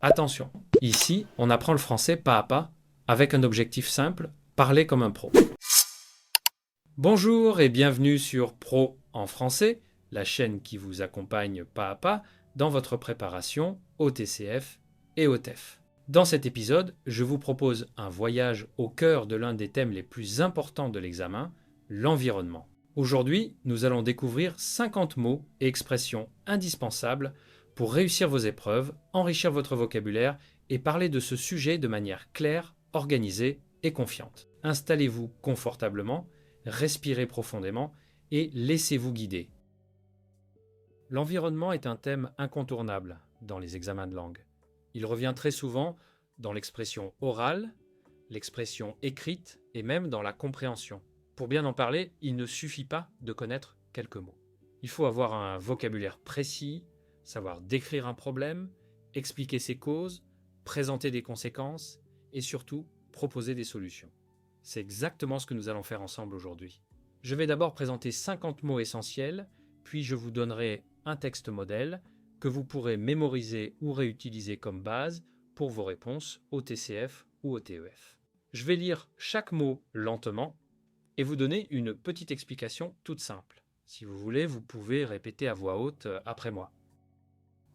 Attention, ici, on apprend le français pas à pas, avec un objectif simple, parler comme un pro. Bonjour et bienvenue sur Pro en français, la chaîne qui vous accompagne pas à pas dans votre préparation au TCF et au TEF. Dans cet épisode, je vous propose un voyage au cœur de l'un des thèmes les plus importants de l'examen, l'environnement. Aujourd'hui, nous allons découvrir 50 mots et expressions indispensables pour réussir vos épreuves, enrichir votre vocabulaire et parler de ce sujet de manière claire, organisée et confiante. Installez-vous confortablement, respirez profondément et laissez-vous guider. L'environnement est un thème incontournable dans les examens de langue. Il revient très souvent dans l'expression orale, l'expression écrite et même dans la compréhension. Pour bien en parler, il ne suffit pas de connaître quelques mots. Il faut avoir un vocabulaire précis, savoir décrire un problème, expliquer ses causes, présenter des conséquences et surtout proposer des solutions. C'est exactement ce que nous allons faire ensemble aujourd'hui. Je vais d'abord présenter 50 mots essentiels, puis je vous donnerai un texte modèle que vous pourrez mémoriser ou réutiliser comme base pour vos réponses au TCF ou au TEF. Je vais lire chaque mot lentement et vous donner une petite explication toute simple. Si vous voulez, vous pouvez répéter à voix haute après moi.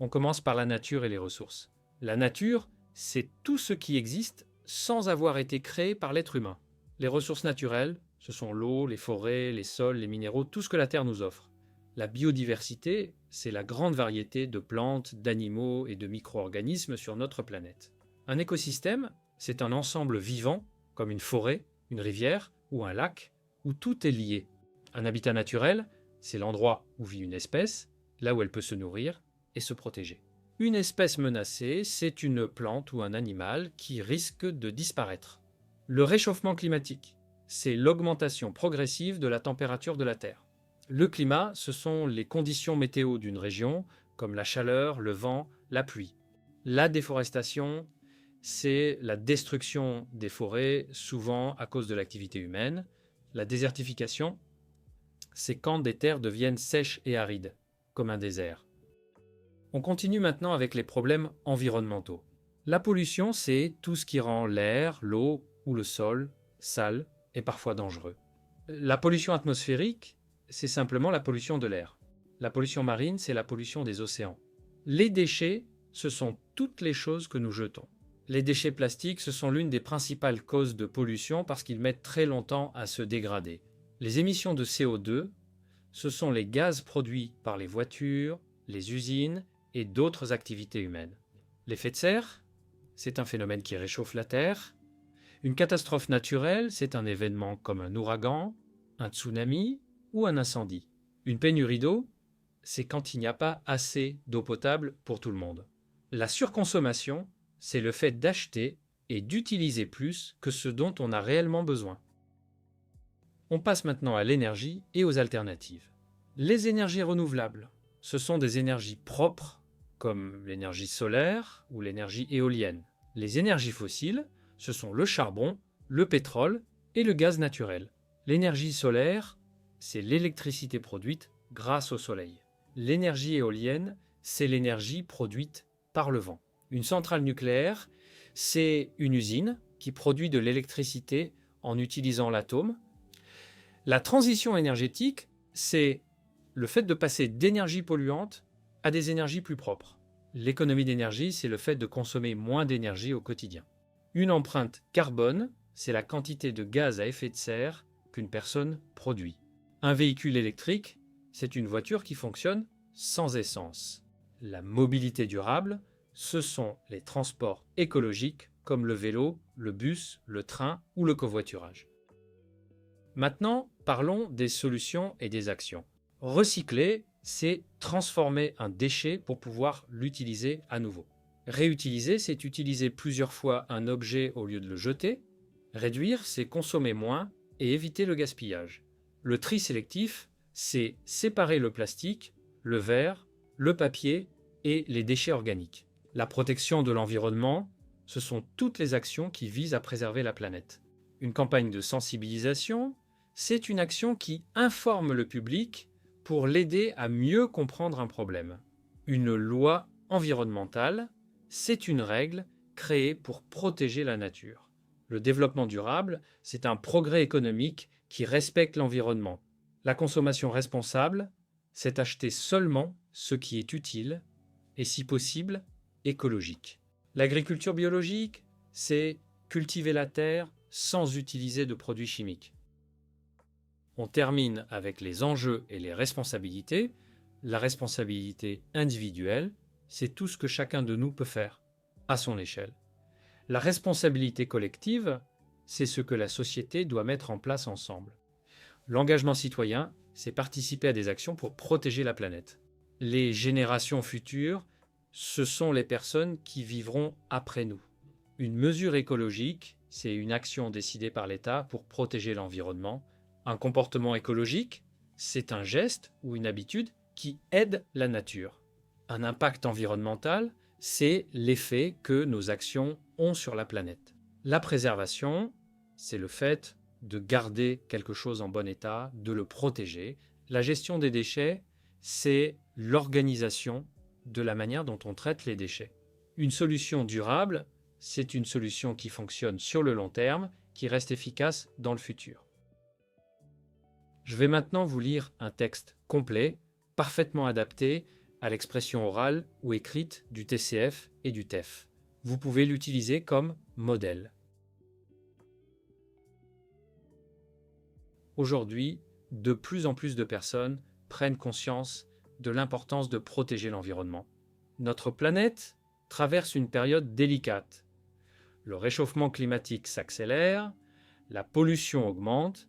On commence par la nature et les ressources. La nature, c'est tout ce qui existe sans avoir été créé par l'être humain. Les ressources naturelles, ce sont l'eau, les forêts, les sols, les minéraux, tout ce que la Terre nous offre. La biodiversité, c'est la grande variété de plantes, d'animaux et de micro-organismes sur notre planète. Un écosystème, c'est un ensemble vivant, comme une forêt, une rivière ou un lac, où tout est lié. Un habitat naturel, c'est l'endroit où vit une espèce, là où elle peut se nourrir et se protéger. Une espèce menacée, c'est une plante ou un animal qui risque de disparaître. Le réchauffement climatique, c'est l'augmentation progressive de la température de la Terre. Le climat, ce sont les conditions météo d'une région, comme la chaleur, le vent, la pluie. La déforestation, c'est la destruction des forêts, souvent à cause de l'activité humaine. La désertification, c'est quand des terres deviennent sèches et arides, comme un désert. On continue maintenant avec les problèmes environnementaux. La pollution, c'est tout ce qui rend l'air, l'eau ou le sol sale et parfois dangereux. La pollution atmosphérique, c'est simplement la pollution de l'air. La pollution marine, c'est la pollution des océans. Les déchets, ce sont toutes les choses que nous jetons. Les déchets plastiques, ce sont l'une des principales causes de pollution parce qu'ils mettent très longtemps à se dégrader. Les émissions de CO2, ce sont les gaz produits par les voitures, les usines et d'autres activités humaines. L'effet de serre, c'est un phénomène qui réchauffe la Terre. Une catastrophe naturelle, c'est un événement comme un ouragan, un tsunami ou un incendie. Une pénurie d'eau, c'est quand il n'y a pas assez d'eau potable pour tout le monde. La surconsommation, c'est le fait d'acheter et d'utiliser plus que ce dont on a réellement besoin. On passe maintenant à l'énergie et aux alternatives. Les énergies renouvelables, ce sont des énergies propres, comme l'énergie solaire ou l'énergie éolienne. Les énergies fossiles, ce sont le charbon, le pétrole et le gaz naturel. L'énergie solaire, c'est l'électricité produite grâce au soleil. L'énergie éolienne, c'est l'énergie produite par le vent. Une centrale nucléaire, c'est une usine qui produit de l'électricité en utilisant l'atome. La transition énergétique, c'est le fait de passer d'énergie polluante à des énergies plus propres. L'économie d'énergie, c'est le fait de consommer moins d'énergie au quotidien. Une empreinte carbone, c'est la quantité de gaz à effet de serre qu'une personne produit. Un véhicule électrique, c'est une voiture qui fonctionne sans essence. La mobilité durable, ce sont les transports écologiques comme le vélo, le bus, le train ou le covoiturage. Maintenant, parlons des solutions et des actions. Recycler, c'est transformer un déchet pour pouvoir l'utiliser à nouveau. Réutiliser, c'est utiliser plusieurs fois un objet au lieu de le jeter. Réduire, c'est consommer moins et éviter le gaspillage. Le tri sélectif, c'est séparer le plastique, le verre, le papier et les déchets organiques. La protection de l'environnement, ce sont toutes les actions qui visent à préserver la planète. Une campagne de sensibilisation, c'est une action qui informe le public pour l'aider à mieux comprendre un problème. Une loi environnementale, c'est une règle créée pour protéger la nature. Le développement durable, c'est un progrès économique qui respecte l'environnement. La consommation responsable, c'est acheter seulement ce qui est utile et, si possible, écologique. L'agriculture biologique, c'est cultiver la terre sans utiliser de produits chimiques. On termine avec les enjeux et les responsabilités. La responsabilité individuelle, c'est tout ce que chacun de nous peut faire, à son échelle. La responsabilité collective, c'est ce que la société doit mettre en place ensemble. L'engagement citoyen, c'est participer à des actions pour protéger la planète. Les générations futures, ce sont les personnes qui vivront après nous. Une mesure écologique, c'est une action décidée par l'État pour protéger l'environnement. Un comportement écologique, c'est un geste ou une habitude qui aide la nature. Un impact environnemental, c'est l'effet que nos actions ont sur la planète. La préservation, c'est le fait de garder quelque chose en bon état, de le protéger. La gestion des déchets, c'est l'organisation de la manière dont on traite les déchets. Une solution durable, c'est une solution qui fonctionne sur le long terme, qui reste efficace dans le futur. Je vais maintenant vous lire un texte complet, parfaitement adapté à l'expression orale ou écrite du TCF et du TEF. Vous pouvez l'utiliser comme modèle. Aujourd'hui, de plus en plus de personnes prennent conscience de l'importance de protéger l'environnement. Notre planète traverse une période délicate. Le réchauffement climatique s'accélère, la pollution augmente,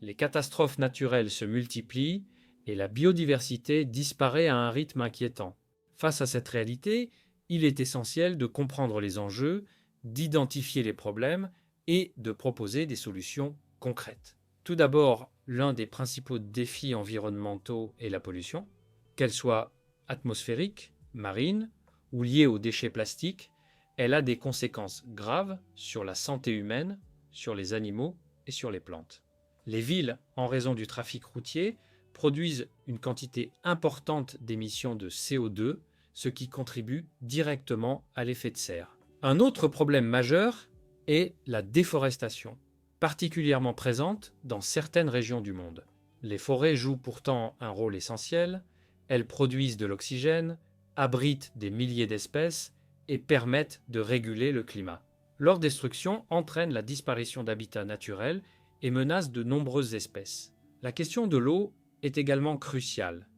les catastrophes naturelles se multiplient et la biodiversité disparaît à un rythme inquiétant. Face à cette réalité, il est essentiel de comprendre les enjeux, d'identifier les problèmes et de proposer des solutions concrètes. Tout d'abord, l'un des principaux défis environnementaux est la pollution, qu'elle soit atmosphérique, marine ou liée aux déchets plastiques. Elle a des conséquences graves sur la santé humaine, sur les animaux et sur les plantes. Les villes, en raison du trafic routier, produisent une quantité importante d'émissions de CO2, ce qui contribue directement à l'effet de serre. Un autre problème majeur est la déforestation, particulièrement présente dans certaines régions du monde. Les forêts jouent pourtant un rôle essentiel, elles produisent de l'oxygène, abritent des milliers d'espèces et permettent de réguler le climat. Leur destruction entraîne la disparition d'habitats naturels et menace de nombreuses espèces. La question de l'eau est également cruciale.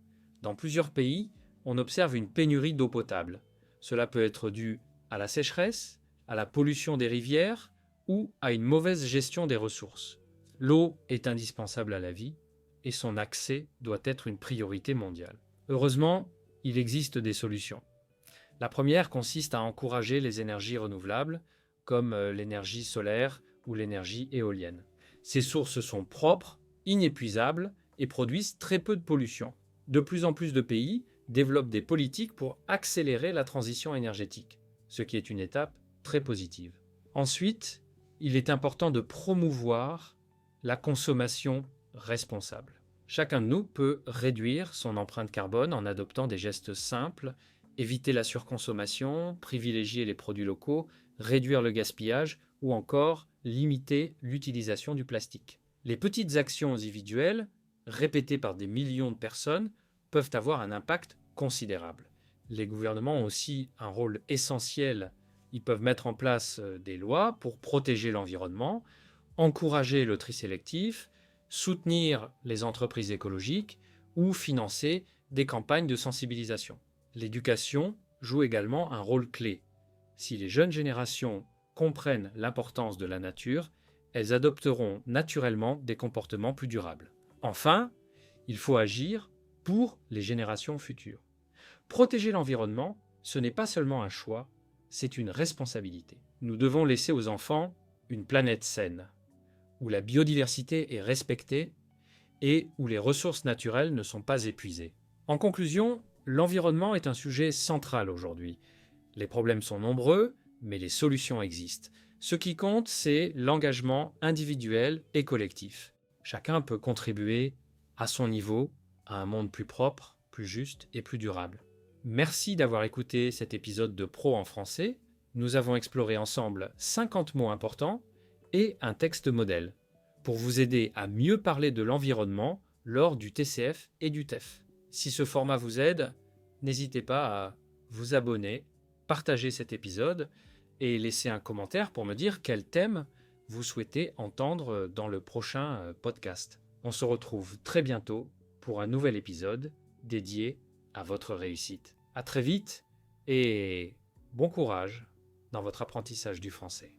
Dans plusieurs pays, on observe une pénurie d'eau potable. Cela peut être dû à la sécheresse, à la pollution des rivières ou à une mauvaise gestion des ressources. L'eau est indispensable à la vie et son accès doit être une priorité mondiale. Heureusement, il existe des solutions. La première consiste à encourager les énergies renouvelables, comme l'énergie solaire ou l'énergie éolienne. Ces sources sont propres, inépuisables et produisent très peu de pollution. De plus en plus de pays développent des politiques pour accélérer la transition énergétique, ce qui est une étape très positive. Ensuite, il est important de promouvoir la consommation responsable. Chacun de nous peut réduire son empreinte carbone en adoptant des gestes simples, éviter la surconsommation, privilégier les produits locaux, réduire le gaspillage ou encore limiter l'utilisation du plastique. Les petites actions individuelles, répétées par des millions de personnes, peuvent avoir un impact considérable. Les gouvernements ont aussi un rôle essentiel. Ils peuvent mettre en place des lois pour protéger l'environnement, encourager le tri sélectif, soutenir les entreprises écologiques ou financer des campagnes de sensibilisation. L'éducation joue également un rôle clé. Si les jeunes générations comprennent l'importance de la nature, elles adopteront naturellement des comportements plus durables. Enfin, il faut agir pour les générations futures. Protéger l'environnement, ce n'est pas seulement un choix, c'est une responsabilité. Nous devons laisser aux enfants une planète saine, où la biodiversité est respectée et où les ressources naturelles ne sont pas épuisées. En conclusion, l'environnement est un sujet central aujourd'hui. Les problèmes sont nombreux, mais les solutions existent. Ce qui compte, c'est l'engagement individuel et collectif. Chacun peut contribuer à son niveau à un monde plus propre, plus juste et plus durable. Merci d'avoir écouté cet épisode de Pro en français. Nous avons exploré ensemble 50 mots importants et un texte modèle pour vous aider à mieux parler de l'environnement lors du TCF et du TEF. Si ce format vous aide, n'hésitez pas à vous abonner, partager cet épisode et laisser un commentaire pour me dire quel thème vous souhaitez entendre dans le prochain podcast. On se retrouve très bientôt pour un nouvel épisode dédié à votre réussite. À très vite et bon courage dans votre apprentissage du français.